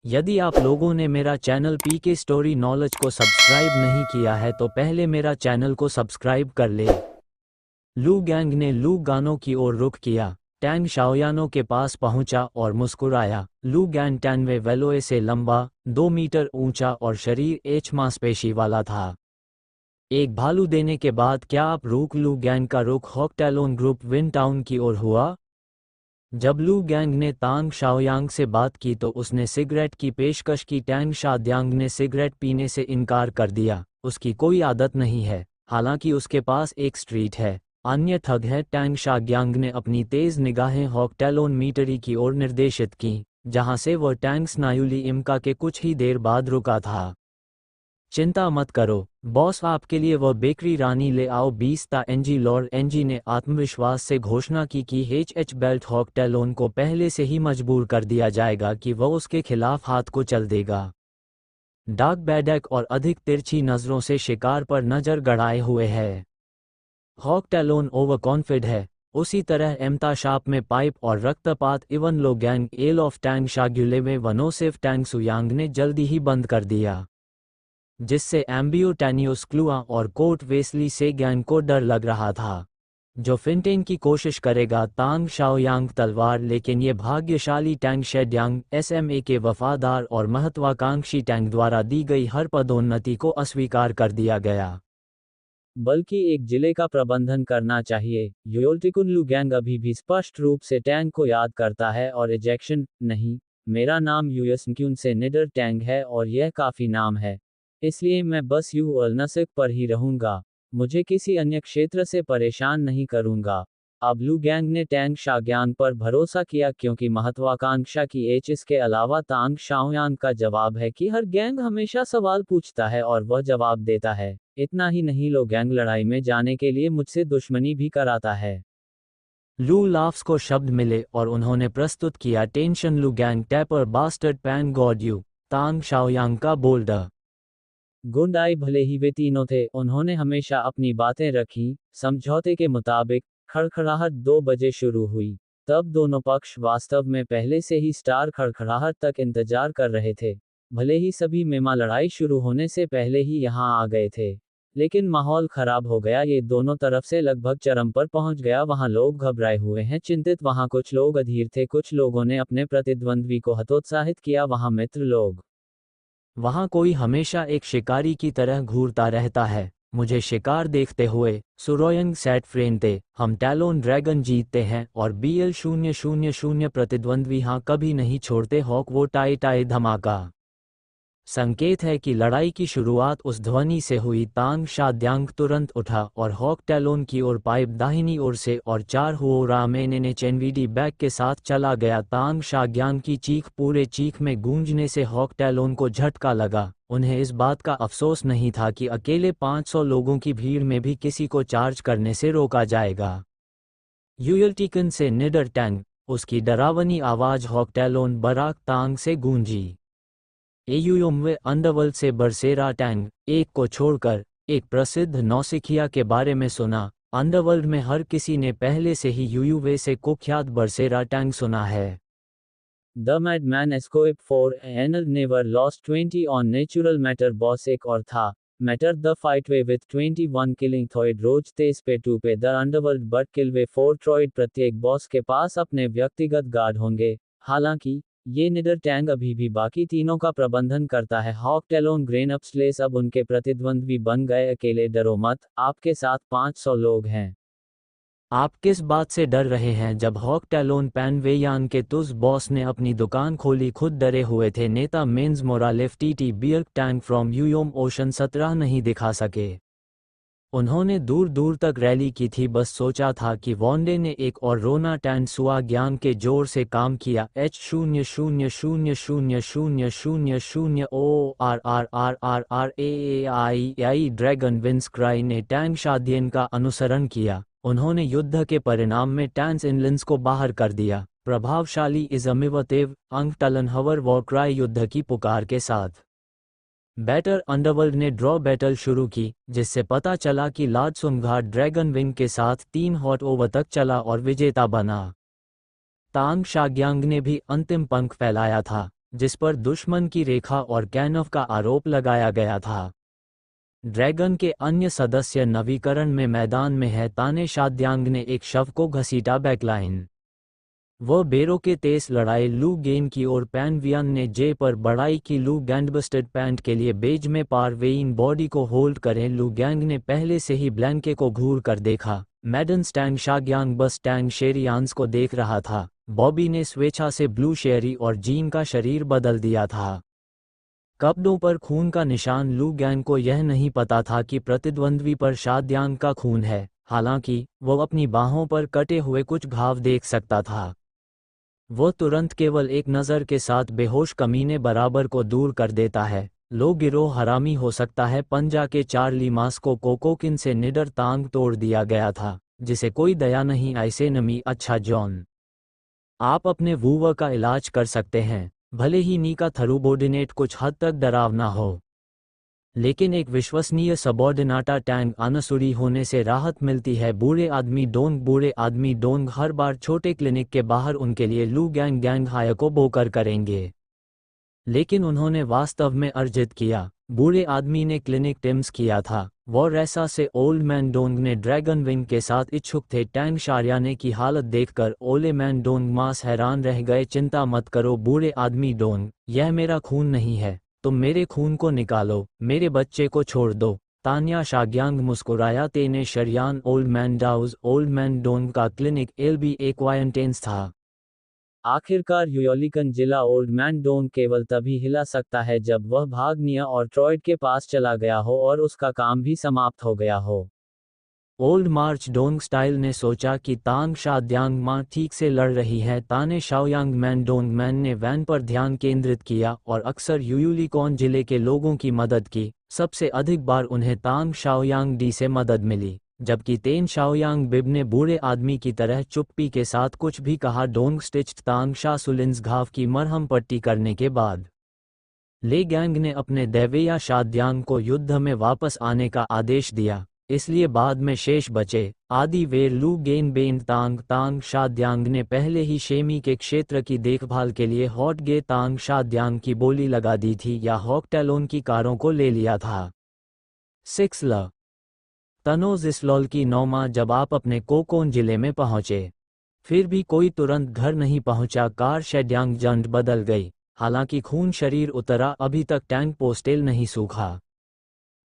यदि आप लोगों ने मेरा चैनल पीके स्टोरी नॉलेज को सब्सक्राइब नहीं किया है तो पहले मेरा चैनल को सब्सक्राइब कर ले। लू गैंग ने लू गानो की ओर रुख किया। टैंग शाओयानो के पास पहुंचा और मुस्कुराया। लू गैन 93 वेलोए से लंबा, 2 मीटर ऊंचा और शरीर एच मांसपेशी वाला था। एक भालू देने के बाद क्या आप रुक लू गैंग का रुख हॉकटैलोन ग्रुप विन टाउन की ओर हुआ। जब लू गैंग ने तांग शाओयांग से बात की तो उसने सिगरेट की पेशकश की। टैंग शाओयांग ने सिगरेट पीने से इनकार कर दिया। उसकी कोई आदत नहीं है, हालांकि उसके पास एक स्ट्रीट है। अन्य ठग है। टैंग शाओयांग ने अपनी तेज निगाहें हॉकटैलोन मीटरी की ओर निर्देशित की, जहां से वह टैंग स्नायुली इम्का के कुछ ही देर बाद रुका था। चिंता मत करो बॉस, आपके लिए वह बेकरी रानी ले आओ 20 एनजी। लॉर्ड एनजी ने आत्मविश्वास से घोषणा की कि एच बेल्ट हॉकटैलोन को पहले से ही मजबूर कर दिया जाएगा कि वह उसके खिलाफ हाथ को चल देगा। डार्क बैडक और अधिक तिरछी नज़रों से शिकार पर नज़र गड़ाए हुए है। हॉकटैलोन ओवर कॉन्फिड है। उसी तरह एम्ता शाप में पाइप और रक्तपात इवन लो गैंग एल ऑफ टैंग शाग्युले में वनोसिव टैंग सुयांग ने जल्दी ही बंद कर दिया, जिससे एम्बियो टैनियोस क्लुआ और कोर्ट वेस्ली से गैंग को डर लग रहा था, जो फिंटेन की कोशिश करेगा तांग शाओयांग तलवार। लेकिन ये भाग्यशाली टैंग शेड्यांग एसएमए के वफादार और महत्वाकांक्षी टैंग द्वारा दी गई हर पदोन्नति को अस्वीकार कर दिया गया, बल्कि एक जिले का प्रबंधन करना चाहिए। योल्टिकुनलू गैंग अभी भी स्पष्ट रूप से टैंग को याद करता है और इजेक्शन नहीं। मेरा नाम यूएसक्यून से निडर टैंग है और यह काफ़ी नाम है, इसलिए मैं बस यूअलनसिक पर ही रहूंगा। मुझे किसी अन्य क्षेत्र से परेशान नहीं करूंगा। अब लू गैंग ने टैंग शाओयांग पर भरोसा किया क्योंकि महत्वाकांक्षा की एच। इसके अलावा तांग शाओयांग का जवाब है कि हर गैंग हमेशा सवाल पूछता है और वह जवाब देता है। इतना ही नहीं, लो गैंग लड़ाई में जाने के लिए मुझसे दुश्मनी भी कराता है। लू लाफ्स को शब्द मिले और उन्होंने प्रस्तुत किया टेंशन लू गैंग टैपर बास्टर्ड पैन गॉड यू। तांग शाओयांग का बोल्डर गुंडाई भले ही वे तीनों थे, उन्होंने हमेशा अपनी बातें रखी। समझौते के मुताबिक खड़खड़ाहट 2 बजे शुरू हुई। तब दोनों पक्ष वास्तव में पहले से ही स्टार खड़खड़ाहट तक इंतजार कर रहे थे। भले ही सभी मेमा लड़ाई शुरू होने से पहले ही यहां आ गए थे, लेकिन माहौल खराब हो गया। ये दोनों तरफ से लगभग चरम पर पहुंच गया। वहां लोग घबराए हुए हैं, चिंतित। वहां कुछ लोग अधीर थे, कुछ लोगों ने अपने प्रतिद्वंद्वी को हतोत्साहित किया। वहां मित्र लोग। वहां कोई हमेशा एक शिकारी की तरह घूरता रहता है। मुझे शिकार देखते हुए सुरोयंग सेट फ्रेनते, हम टैलोन ड्रैगन जीतते हैं और BL000 प्रतिद्वंद्वी हाँ कभी नहीं छोड़ते। हॉक वो टाई टाई धमाका संकेत है कि लड़ाई की शुरुआत उस ध्वनि से हुई। तांग शाद्यांग तुरंत उठा और हॉकटैलोन की ओर पाइप दाहिनी ओर से और 4 हुओ रामेने ने चेनवीडी बैग के साथ चला गया। तांग शाग्यांग की चीख पूरे चीख में गूंजने से हॉकटैलोन को झटका लगा। उन्हें इस बात का अफसोस नहीं था कि अकेले 500 लोगों की भीड़ में भी किसी को चार्ज करने से रोका जाएगा। यूयल्टिकन से निडर टैंग, उसकी डरावनी आवाज हॉकटैलोन बराक तांग से गूंजी। एयूयुमवे अंडरवर्ल्ड से बरसेरा टैंग, एक को छोड़कर। एक प्रसिद्ध नौसिखिया के बारे में सुना। अंडरवर्ल्ड में हर किसी ने पहले से ही यूयुवे से कुख्यात बरसेरा टैंग सुना है। द मैडमैन एस्कोप फॉर एनल नेवर लॉस्ट 20 ऑन नेचुरल मैटर बॉस एक और था। मैटर द फाइट वे विथ 21 किलिंग थॉइड रोज तेज पे टू पे द अंडरवर्ल्ड बट किल वे 4 ट्रॉइड। प्रत्येक बॉस के पास अपने व्यक्तिगत गार्ड होंगे। हालांकि ये निडर टैंग अभी भी बाकी तीनों का प्रबंधन करता है। हॉकटैलोन ग्रेन अपस्लेस अब उनके प्रतिद्वंद्वी बन गए। अकेले डरो मत, आपके साथ 500 लोग हैं। आप किस बात से डर रहे हैं? जब हॉकटैलोन पैनवेयान के तुस बॉस ने अपनी दुकान खोली, खुद डरे हुए थे। नेता मेन्स मोरालेफ टीटी बियर्क टैंग फ्रॉम यूयोम ओशन 17 नहीं दिखा सके। उन्होंने दूर दूर तक रैली की थी, बस सोचा था कि वॉन्डे ने एक और रोना टैन सुआ ज्ञान के जोर से काम किया। H00000000 ORRRRRAAI dragon wins cry ने टैंग शादियन का अनुसरण किया। उन्होंने युद्ध के परिणाम में टैंस इनलिंस को बाहर कर दिया। प्रभावशाली इज़मिवतेव अंग टलन हवर वॉर क्राई युद्ध की पुकार के साथ। बैटर अंडरवर्ल्ड ने ड्रॉ बैटल शुरू की, जिससे पता चला कि लाडसुमघाट ड्रैगन विंग के साथ 3 हॉट ओवर तक चला और विजेता बना। तांग शाग्यांग ने भी अंतिम पंख फैलाया था। जिस पर दुश्मन की रेखा और कैनव का आरोप लगाया गया था। ड्रैगन के अन्य सदस्य नवीकरण में मैदान में है। ताने शाद्यांग ने एक शव को घसीटा बैकलाइन। वह बेरों के तेज लड़ाई लू गेन की और पैन वियन ने जे पर बढ़ाई की। लू गैंडबस्टेड पैंट के लिए बेज में पार वेइन बॉडी को होल्ड करें। लू गैंग ने पहले से ही ब्लैंके को घूर कर देखा। मैडन स्टैंग शाग्यांग बस टैंग शेरियान्स को देख रहा था। बॉबी ने स्वेच्छा से ब्लू शेरी और जीन का शरीर बदल दिया था। कपड़ों पर खून का निशान। लू गैंग को यह नहीं पता था कि प्रतिद्वंद्वी पर शाद्यांग का खून है, हालांकि वो अपनी बाहों पर कटे हुए कुछ घाव देख सकता था। वो तुरंत केवल एक नज़र के साथ बेहोश कमीने बराबर को दूर कर देता है। लो गिरोह हरामी हो सकता है। पंजा के चार्ली मास को कोकोकिन से निडर तांग तोड़ दिया गया था, जिसे कोई दया नहीं। ऐसे नमी अच्छा जॉन, आप अपने वूवर का इलाज कर सकते हैं, भले ही नी का थरूबोर्डिनेट कुछ हद तक डरावना हो, लेकिन एक विश्वसनीय सबॉर्डिनाटा टैंग अनसुरी होने से राहत मिलती है। बूढ़े आदमी डोंग हर बार छोटे क्लिनिक के बाहर उनके लिए लू गैंग हायर को बोकर करेंगे, लेकिन उन्होंने वास्तव में अर्जित किया। बूढ़े आदमी ने क्लिनिक टिम्स किया था। वॉरेसा से ओल्ड मैन डोंग ने ड्रैगन विंग के साथ इच्छुक थे। टैंग शारियाने की हालत देखकर ओले मैन डोंग मास हैरान रह गए। चिंता मत करो बूढ़े आदमी डोंग, यह मेरा खून नहीं है, तुम मेरे खून को निकालो, मेरे बच्चे को छोड़ दो। तान्या शाग्यांग मुस्कुराया। तेने शरियान ओल्ड मैन डाउज। ओल्ड मैन डोंग का क्लिनिक एलबी एक्वायंटेंस था। आखिरकार यूयोलिकन जिला ओल्ड मैन डोंग केवल तभी हिला सकता है जब वह भाग्निया और ट्रॉयड के पास चला गया हो और उसका काम भी समाप्त हो गया हो। ओल्ड मार्च डोंग स्टाइल ने सोचा कि तांग शाद्यांग मां ठीक से लड़ रही है। ताने शाओयांग मैन डोंग मैन ने वैन पर ध्यान केंद्रित किया और अक्सर यूयुलिकॉन जिले के लोगों की मदद की। सबसे अधिक बार उन्हें तांग शाओयांग डी से मदद मिली, जबकि तेन शाओयांग बिब ने बूढ़े आदमी की तरह चुप्पी के साथ कुछ भी कहा। डोंग स्टिच्ड तांग शासुलिन्स घाव की मरहम पट्टी करने के बाद ले गैंग ने अपने दैवेया शाद्यांग को युद्ध में वापस आने का आदेश दिया, इसलिए बाद में शेष बचे आदि वेर लू गेन बेन तांग शाद्यांग ने पहले ही शेमी के क्षेत्र की देखभाल के लिए हॉट गे तांग शाद्यांग की बोली लगा दी थी या हॉकटेलोन की कारों को ले लिया था। 6 ल तनोज इसलॉल की नौमा। जब आप अपने कोकोन जिले में पहुंचे, फिर भी कोई तुरंत घर नहीं पहुंचा। कार शेड्यांग जंड बदल गई, हालांकि खून शरीर उतरा अभी तक टैंक पोस्टेल नहीं सूखा।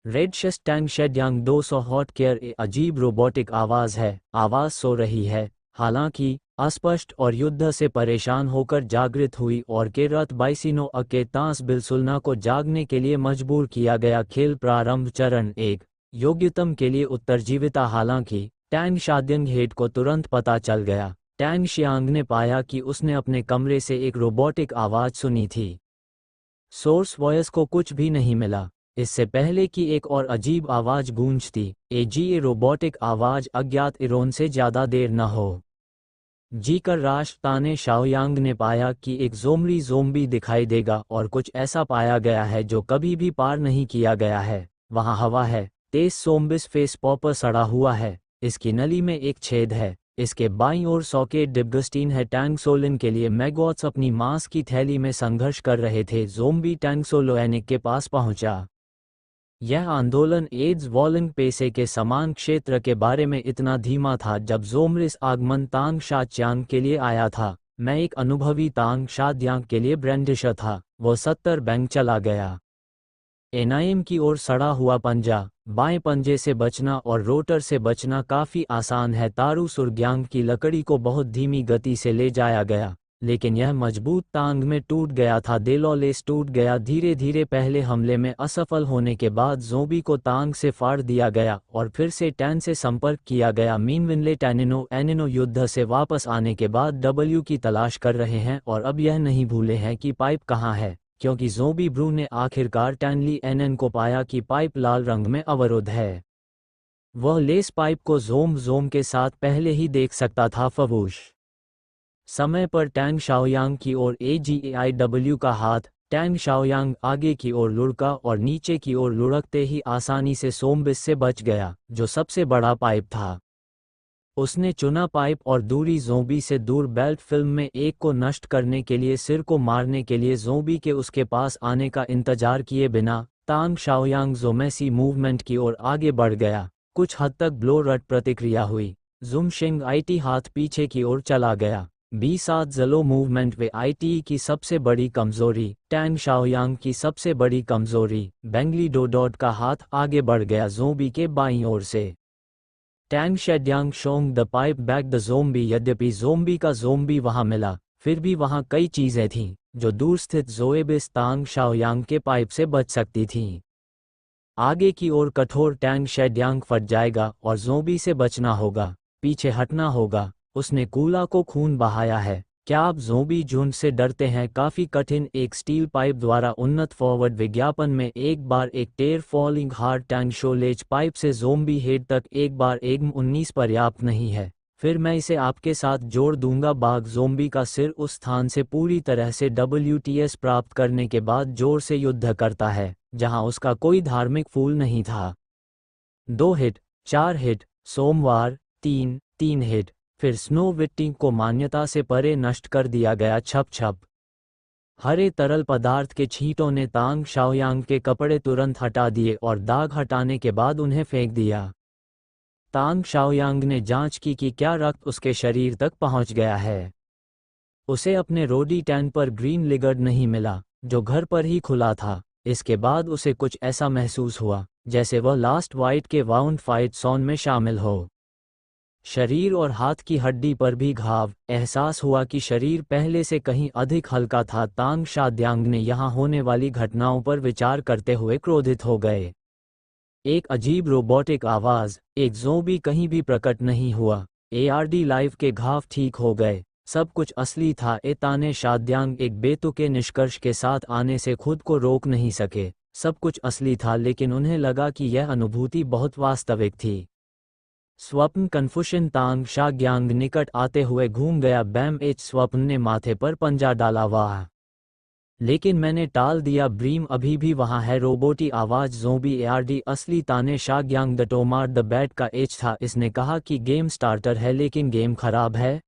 रेड शेस्ट टैंक शेड्यांग 200 हॉट केयर। अजीब रोबोटिक आवाज़ है, आवाज़ सो रही है, हालांकि अस्पष्ट और युद्ध से परेशान होकर जागृत हुई और के रथ बाइसिनो अके तांस बिलसुलना को जागने के लिए मजबूर किया गया। खेल प्रारंभ। चरण 1, योग्यतम के लिए उत्तरजीविता। हालांकि टैंग शाद्यांग हेड को तुरंत पता चल गया। टैंग शियांग ने पाया कि उसने अपने कमरे से एक रोबोटिक आवाज़ सुनी थी। सोर्स वॉयस को कुछ भी नहीं मिला, इससे पहले कि एक और अजीब आवाज़ गूंजती। ये रोबोटिक आवाज़ अज्ञात इरोन से ज़्यादा देर न हो। जी कर राश। ताने शाओयांग ने पाया कि एक ज़ोंबी दिखाई देगा और कुछ ऐसा पाया गया है जो कभी भी पार नहीं किया गया है। वहाँ हवा है। तेज सोम्बिस फेस पॉपर सड़ा हुआ है, इसकी नली में एक छेद है, इसके बाईं ओर सॉकेट डिब्गस्टीन है। टैंग सोलिन के लिए मैगॉट्स अपनी मांस की थैली में संघर्ष कर रहे थे। ज़ोंबी टैंग सोलोएनिक के पास पहुंचा। यह आंदोलन एड्स वॉलिंग पेसे के समान क्षेत्र के बारे में इतना धीमा था जब ज़ोमरिस आगमन तांग शाच्यांग के लिए आया था। मैं एक अनुभवी तांग शाद्यांग के लिए ब्रेंडिशर था। वो 70 बैंक चला गया। एनाइम की ओर सड़ा हुआ पंजा। बाएं पंजे से बचना और रोटर से बचना काफ़ी आसान है। तारू सुरग्यांग की लकड़ी को बहुत धीमी गति से ले जाया गया, लेकिन यह मजबूत तांग में टूट गया था। देलोलेस टूट गया धीरे धीरे। पहले हमले में असफल होने के बाद ज़ोंबी को तांग से फाड़ दिया गया और फिर से टैन से संपर्क किया गया। मीनविनले एनिनो युद्ध से वापस आने के बाद डब्ल्यू की तलाश कर रहे हैं और अब यह नहीं भूले हैं कि पाइप कहाँ है, क्योंकि ज़ोंबी ब्रू ने आखिरकार टैनली एनएन को पाया कि पाइप लाल रंग में अवरुद्ध है। वह लेस पाइप को जोम के साथ पहले ही देख सकता था। फवूश समय पर टैंग शाओयांग की ओर AGAIW का हाथ। टैंग शाओयांग आगे की ओर लुढ़का और नीचे की ओर लुढ़कते ही आसानी से सोमबिस से बच गया, जो सबसे बड़ा पाइप था। उसने चुना पाइप और दूरी ज़ोंबी से दूर बेल्ट फिल्म में एक को नष्ट करने के लिए सिर को मारने के लिए ज़ोंबी के उसके पास आने का इंतजार किए बिना तांग शाओयांग ज़ोमेसी मूवमेंट की ओर आगे बढ़ गया। कुछ हद तक ब्लो रट प्रतिक्रिया हुई। जुम शिंग आईटी हाथ पीछे की ओर चला गया। B7 ज़लो मूवमेंट वे आईटी की सबसे बड़ी कमजोरी, टैंग शाओयांग की सबसे बड़ी कमजोरी। बेंगली डोडोड का हाथ आगे बढ़ गया ज़ोंबी के बाईं ओर से। टैंग शेड्यांग शोंग the pipe back the zombie. यद्यपि ज़ोंबी का ज़ोंबी वहां मिला, फिर भी वहां कई चीजें थीं जो दूर स्थित ज़ोएबिस तांग शाओयांग के पाइप से बच सकती थीं। आगे की ओर कठोर टैंग शेड्यांग फट जाएगा और ज़ोंबी से बचना होगा, पीछे हटना होगा। उसने कूला को खून बहाया है। क्या आप ज़ोंबी झुंड से डरते हैं? काफी कठिन एक स्टील पाइप द्वारा उन्नत फॉरवर्ड विज्ञापन में एक बार एक टेर फॉलिंग हार्ड टैंग शोलेज पाइप से ज़ोंबी हेड तक एक बार एक 19 पर्याप्त नहीं है। फिर मैं इसे आपके साथ जोड़ दूंगा। बाघ ज़ोंबी का सिर उस स्थान से पूरी तरह से WTS प्राप्त करने के बाद जोर से युद्ध करता है जहां उसका कोई धार्मिक फूल नहीं था। 2 हिट, 4 हिट, सोमवार 3 हिट। फिर स्नो विट्टिंग को मान्यता से परे नष्ट कर दिया गया। छप छप हरे तरल पदार्थ के छींटों ने तांग शाओयांग के कपड़े तुरंत हटा दिए और दाग हटाने के बाद उन्हें फेंक दिया। तांग शाओयांग ने जांच की कि क्या रक्त उसके शरीर तक पहुंच गया है। उसे अपने रोडी टैन पर ग्रीन लिगर्ड नहीं मिला, जो घर पर ही खुला था। इसके बाद उसे कुछ ऐसा महसूस हुआ जैसे वह लास्ट वाइट के वाउंड फाइट सॉन में शामिल हो। शरीर और हाथ की हड्डी पर भी घाव। एहसास हुआ कि शरीर पहले से कहीं अधिक हल्का था। तांग शाद्यांग ने यहाँ होने वाली घटनाओं पर विचार करते हुए क्रोधित हो गए। एक अजीब रोबोटिक आवाज, एक ज़ोंबी कहीं भी प्रकट नहीं हुआ। ARD लाइव के घाव ठीक हो गए। सब कुछ असली था। ताने शाद्यांग एक बेतुके निष्कर्ष के साथ आने से खुद को रोक नहीं सके। सब कुछ असली था, लेकिन उन्हें लगा कि यह अनुभूति बहुत वास्तविक थी। स्वप्न कन्फ्यूशन। तांग शाग्यांग निकट आते हुए घूम गया। बैम एच स्वप्न ने माथे पर पंजा डाला। वाह, लेकिन मैंने टाल दिया। ब्रीम अभी भी वहां है। रोबोटी आवाज। ज़ोंबी ARD असली ताने शाग्यांग द टोमार द बैट का एच था। इसने कहा कि गेम स्टार्टर है लेकिन गेम खराब है।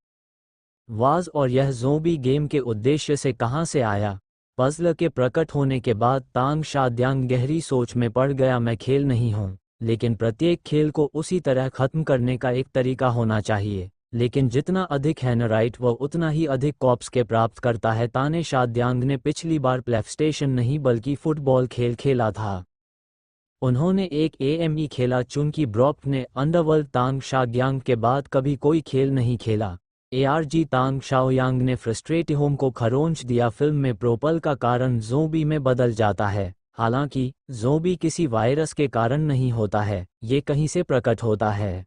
वाज और यह ज़ोंबी गेम के उद्देश्य से कहां से आया? पज़ल के प्रकट होने के बाद तांग शाद्यांग गहरी सोच में पड़ गया। मैं खेल नहीं हूं, लेकिन प्रत्येक खेल को उसी तरह खत्म करने का एक तरीका होना चाहिए। लेकिन जितना अधिक हैनराइट वह उतना ही अधिक कॉप्स के प्राप्त करता है। ताने शाद्यांग ने पिछली बार प्लेस्टेशन नहीं बल्कि फुटबॉल खेल खेला था। उन्होंने एक AME खेला। चूंकि ब्रॉप ने अंडरवर्ल्ड तांग शाग्यांग के बाद कभी कोई खेल नहीं खेला। ARG तांग शाओयांग ने फ्रस्ट्रेटिहोम को खरोंच दिया। फिल्म में प्रोपल का कारण ज़ोंबी में बदल जाता है। हालांकि ज़ोंबी किसी वायरस के कारण नहीं होता है, ये कहीं से प्रकट होता है।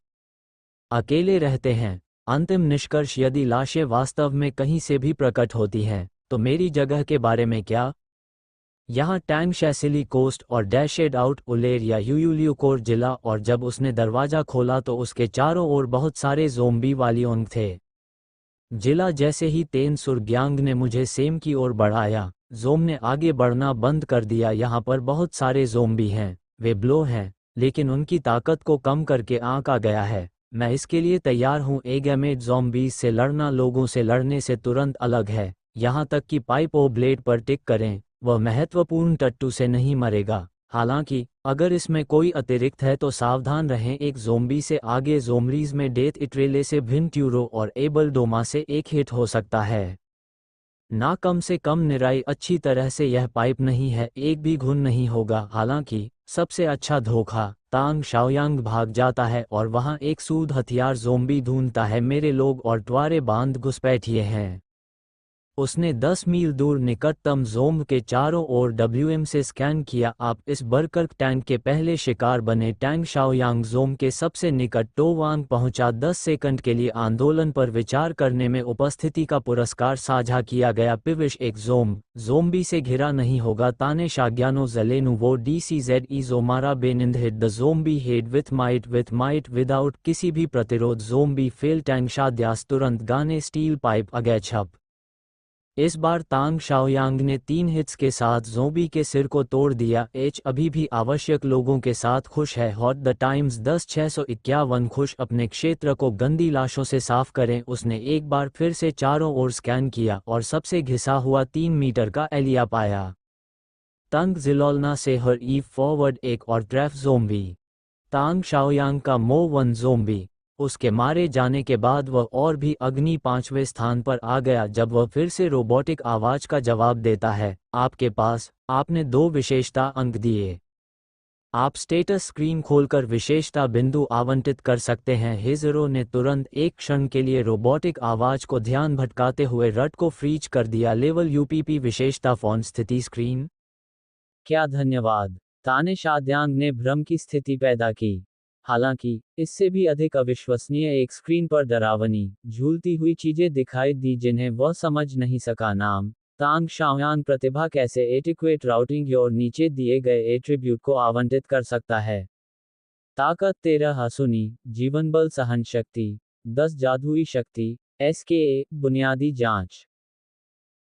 अकेले रहते हैं। अंतिम निष्कर्ष, यदि लाशें वास्तव में कहीं से भी प्रकट होती हैं, तो मेरी जगह के बारे में क्या? यहाँ टैंग शैसिली कोस्ट और डैशेड आउट उलेर या यूयूलियोकोर जिला। और जब उसने दरवाजा खोला तो उसके चारों ओर बहुत सारे ज़ोंबी वालियोंग थे। जिला जैसे ही तेन सुरग्यांग ने मुझे सेम की ओर बढ़ाया, ज़ोम ने आगे बढ़ना बंद कर दिया। यहाँ पर बहुत सारे ज़ोंबी हैं। वे ब्लो हैं, लेकिन उनकी ताकत को कम करके आंका गया है। मैं इसके लिए तैयार हूँ। एगेमेट ज़ॉम्बीज़ से लड़ना लोगों से लड़ने से तुरंत अलग है। यहाँ तक कि पाइप ओ ब्लेड पर टिक करें, वह महत्वपूर्ण टट्टू से नहीं मरेगा। हालांकि अगर इसमें कोई अतिरिक्त है तो सावधान रहें। एक ज़ोंबी से आगे ज़ोम्बीज़ में डेथ इट्रेले से भिन्न ट्यूरो और एबल डोमा से एक हिट हो सकता है। ना कम से कम निराई अच्छी तरह से यह पाइप नहीं है, एक भी घुन नहीं होगा। हालांकि सबसे अच्छा धोखा, तांग शाओयांग भाग जाता है और वहां एक सूद हथियार ज़ोंबी ढूंढता है। मेरे लोग और ट्वारे बांध घुसपैठिए हैं। उसने 10 मील दूर निकटतम ज़ोंब के चारों ओर WM से स्कैन किया। आप इस बरकर्क टैंक के पहले शिकार बने। टैंग शाओयांग ज़ोंब के सबसे निकट टोवांग पहुंचा। 10 सेकंड के लिए आंदोलन पर विचार करने में उपस्थिति का पुरस्कार साझा किया गया। पिविश एक ज़ोंबी से घिरा नहीं होगा। ताने शाग्यानो ज़लेनु वो DCZE ज़ोमारा बेनिंद hit the zombie head with might without किसी भी प्रतिरोध। Zombie fail. टैंग शाद्यास तुरंत गाने स्टील पाइप अगै छप इस बार तांग शाओयांग ने 3 हिट्स के साथ ज़ोंबी के सिर को तोड़ दिया। अभी भी आवश्यक लोगों के साथ खुश है। हॉट द टाइम्स 10/651 खुश अपने क्षेत्र को गंदी लाशों से साफ करें। उसने एक बार फिर से चारों ओर स्कैन किया और सबसे घिसा हुआ 3 मीटर का एलिया पाया। तंग जिलोलना से हर ईव फॉरवर्ड एक और ट्रैफ ज़ोंबी। तांग शाओयांग का मो 1 ज़ोंबी। उसके मारे जाने के बाद वह और भी अग्नि 5वें स्थान पर आ गया जब वह फिर से रोबोटिक आवाज का जवाब देता है। आपके पास, आपने 2 विशेषता अंक दिए। आप स्टेटस स्क्रीन खोलकर विशेषता बिंदु आवंटित कर सकते हैं। हिजरो ने तुरंत एक क्षण के लिए रोबोटिक आवाज को ध्यान भटकाते हुए रट को फ्रीज कर दिया। लेवल यूपीपी विशेषता फोन स्थिति स्क्रीन। क्या धन्यवाद। तानेशाद्यांग ने भ्रम की स्थिति पैदा की। हालांकि, इससे भी अधिक अविश्वसनीय एक स्क्रीन पर डरावनी, झूलती हुई चीजें दिखाई दी जिन्हें वह समझ नहीं सका। नाम, तांग शाओयांग प्रतिभा कैसे एटिक्वेट राउटिंग और नीचे दिए गए एट्रीब्यूट को आवंटित कर सकता है। ताकत 13 हसुनी, जीवन बल सहन शक्ति 10 जादुई शक्ति, SKA बुनियादी जांच।